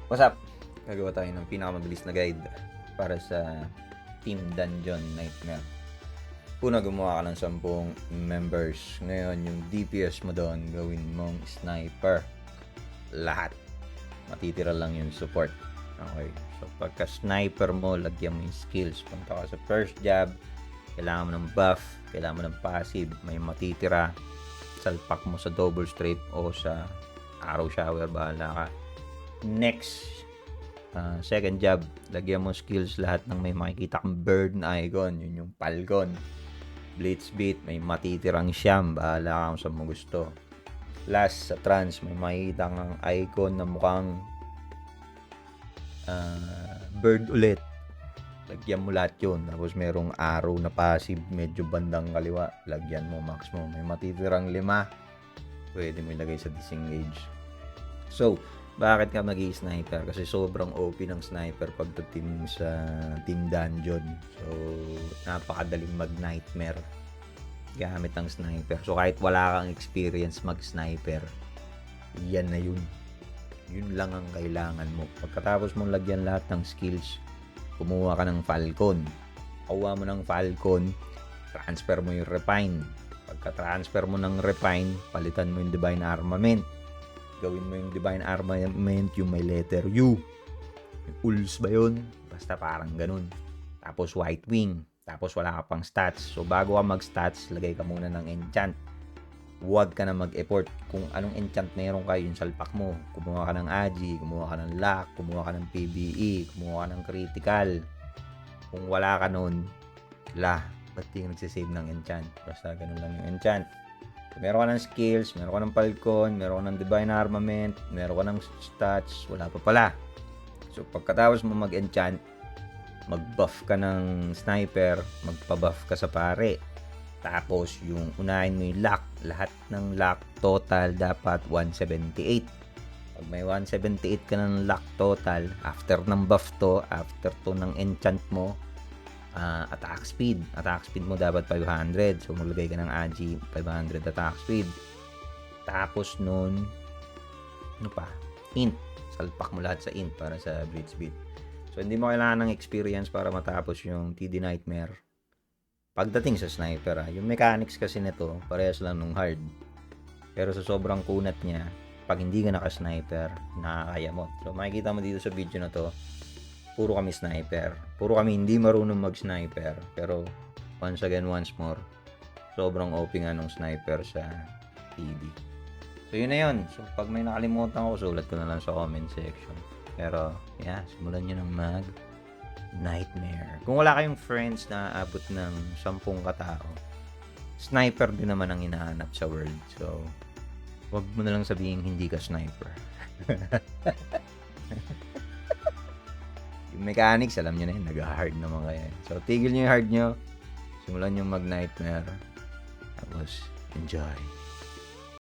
What's up? Gagawa tayo ng pinakamabilis na guide para sa Team Dungeon Nightmare. Una, gumawa ka ng 10 members. Ngayon, yung DPS mo doon, gawin mong sniper. Lahat. Matitira lang yung support. Okay. So, pagka sniper mo, lagyan mo yung skills. Punta ka sa first job, kailangan mo ng buff, kailangan mo ng passive, may matitira. Salpak mo sa double strafe o sa arrow shower, bahala ka. Next, second job, lagyan mo skills lahat ng may makikita kang bird icon, yun yung Falcon. Blitz beat, may matitirang siyam, bahala ka kung saan mo gusto. Last, sa trans, may makikita kang icon na mukhang bird ulit. Lagyan mo lahat yun. Tapos merong arrow na passive, medyo bandang kaliwa, lagyan mo, max mo. May matitirang 5, pwede mo ilagay sa disengage. So, bakit ka mag-i-sniper? Kasi sobrang OP ng sniper pagdating sa Team Dungeon. So, napakadaling mag-nightmare gamit ang sniper. So, kahit wala kang experience mag-sniper, yan na yun. Yun lang ang kailangan mo. Pagkatapos mong lagyan lahat ng skills, kumuha ka ng Falcon. Kuha mo ng Falcon, transfer mo yung Refine. Pagka-transfer mo ng Refine, palitan mo yung Divine Armament. Gawin mo yung Divine Armament, yung may letter U. Yung Ulls ba yun? Basta parang ganun. Tapos White Wing. Tapos wala ka pang stats. So bago ka mag-stats, lagay ka muna ng enchant. Huwag ka na mag-effort. Kung anong enchant meron kayo, yung salpak mo. Kumuha ka ng Agi, kumuha ka ng Lock, kumuha ka ng PBE, kumuha ka ng Critical. Kung wala ka nun, ba't di ka nagsisave ng enchant? Basta ganun lang yung enchant. Meron ka ng skills, meron ka ng Falcon, meron ka ng Divine Armament, meron ka ng stats, wala pa pala. So, pagkatapos mo mag-enchant, mag-buff ka ng sniper, magpa-buff ka sa pare. Tapos, yung unahin mo yung lock. Lahat ng lock total dapat 178. Pag may 178 ka ng lock total, after ng buff to, after to ng enchant mo, attack speed mo dapat 500. So maglagay ka ng Agi 500 attack speed. Tapos nun int, salpak mo lahat sa int para sa blitz beat. So hindi mo kailangan ng experience para matapos yung TD Nightmare. Pagdating sa sniper, yung mechanics kasi nito parehas lang nung hard, pero sa sobrang kunat niya, pag hindi ka naka-sniper, nakakaya mo. So makikita mo dito sa video na to, puro kami sniper. Puro kami hindi marunong mag-sniper. Pero, once more, sobrang OP nga nung sniper sa TD. So, yun na yun. So, pag may nakalimutan ko, sulat ko na lang sa comment section. Pero, simulan nyo ng mag-nightmare. Kung wala kayong friends na abot ng 10 katao, sniper din naman ang hinahanap sa world. So, wag mo na lang sabihin hindi ka sniper. Yung mechanics, alam nyo na yun, nag-hard naman kaya. So, tigil nyo yung hard nyo, simulan nyo mag-nightmare, tapos, enjoy.